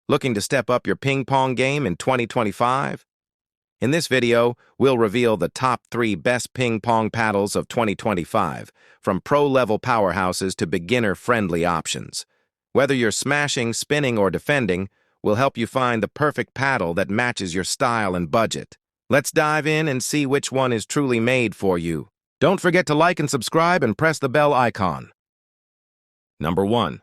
Looking to step up your ping pong game in 2025? In this video, we'll reveal the top 3 best ping pong paddles of 2025, from pro-level powerhouses to beginner-friendly options. Whether you're smashing, spinning, or defending, we'll help you find the perfect paddle that matches your style and budget. Let's dive in and see which one is truly made for you. Don't forget to like and subscribe and press the bell icon. Number 1.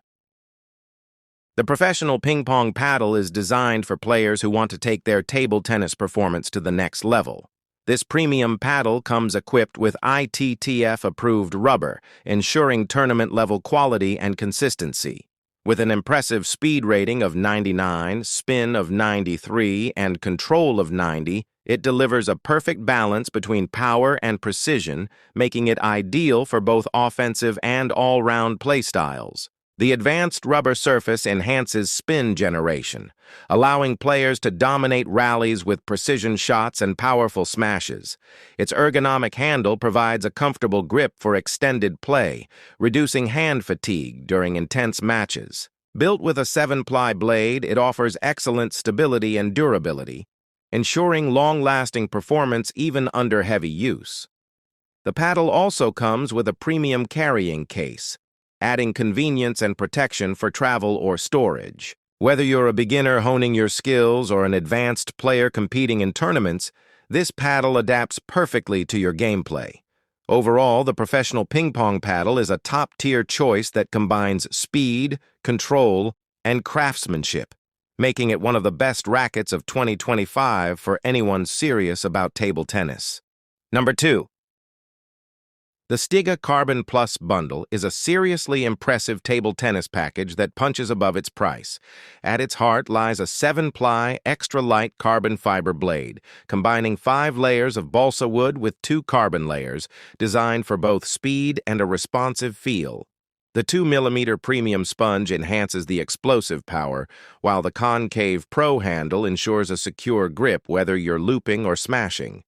The professional ping pong paddle is designed for players who want to take their table tennis performance to the next level. This premium paddle comes equipped with ITTF-approved rubber, ensuring tournament-level quality and consistency. With an impressive speed rating of 99, spin of 93, and control of 90, it delivers a perfect balance between power and precision, making it ideal for both offensive and all-round playstyles. The advanced rubber surface enhances spin generation, allowing players to dominate rallies with precision shots and powerful smashes. Its ergonomic handle provides a comfortable grip for extended play, reducing hand fatigue during intense matches. Built with a 7-ply blade, it offers excellent stability and durability, ensuring long-lasting performance even under heavy use. The paddle also comes with a premium carrying case, adding convenience and protection for travel or storage. Whether you're a beginner honing your skills or an advanced player competing in tournaments, this paddle adapts perfectly to your gameplay. Overall, the professional ping pong paddle is a top-tier choice that combines speed, control, and craftsmanship, making it one of the best rackets of 2025 for anyone serious about table tennis. Number 2. The STIGA Carbon Plus bundle is a seriously impressive table tennis package that punches above its price. At its heart lies a 7-ply, extra-light carbon fiber blade, combining 5 layers of balsa wood with 2 carbon layers, designed for both speed and a responsive feel. The 2mm premium sponge enhances the explosive power, while the concave Pro handle ensures a secure grip whether you're looping or smashing.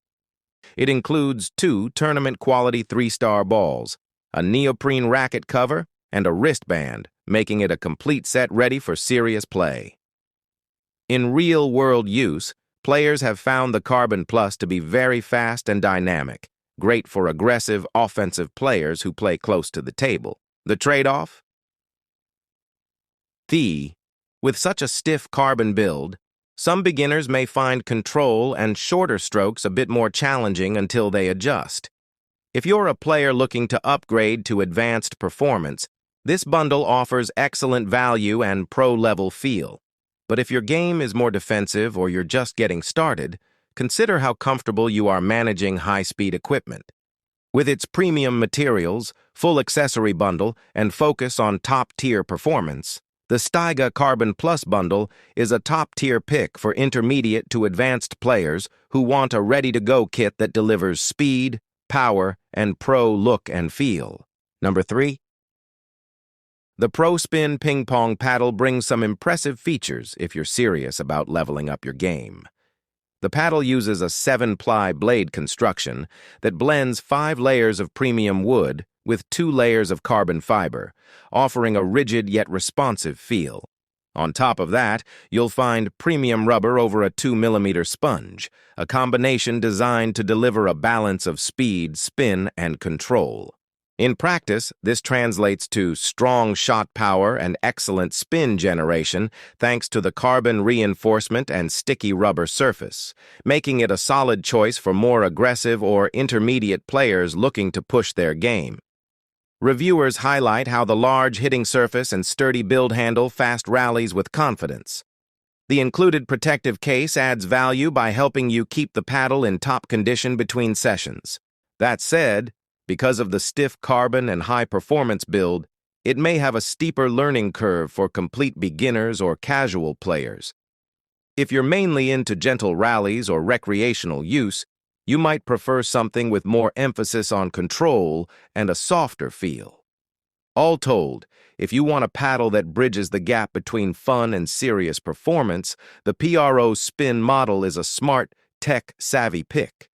It includes 2 tournament-quality 3-star balls, a neoprene racket cover, and a wristband, making it a complete set ready for serious play. In real-world use, players have found the Carbon Plus to be very fast and dynamic, great for aggressive, offensive players who play close to the table. The trade-off? With such a stiff carbon build, some beginners may find control and shorter strokes a bit more challenging until they adjust. If you're a player looking to upgrade to advanced performance, this bundle offers excellent value and pro-level feel. But if your game is more defensive or you're just getting started, consider how comfortable you are managing high-speed equipment. With its premium materials, full accessory bundle, and focus on top-tier performance, the STIGA Carbon Plus bundle is a top-tier pick for intermediate to advanced players who want a ready-to-go kit that delivers speed, power, and pro look and feel. Number 3. The Pro Spin Ping Pong Paddle brings some impressive features if you're serious about leveling up your game. The paddle uses a 7-ply blade construction that blends 5 layers of premium wood with 2 layers of carbon fiber, offering a rigid yet responsive feel. On top of that, you'll find premium rubber over a 2mm sponge, a combination designed to deliver a balance of speed, spin, and control. In practice, this translates to strong shot power and excellent spin generation thanks to the carbon reinforcement and sticky rubber surface, making it a solid choice for more aggressive or intermediate players looking to push their game. Reviewers highlight how the large hitting surface and sturdy build handle fast rallies with confidence. The included protective case adds value by helping you keep the paddle in top condition between sessions. That said, because of the stiff carbon and high-performance build, it may have a steeper learning curve for complete beginners or casual players. If you're mainly into gentle rallies or recreational use, you might prefer something with more emphasis on control and a softer feel. All told, if you want a paddle that bridges the gap between fun and serious performance, the Pro Spin model is a smart, tech-savvy pick.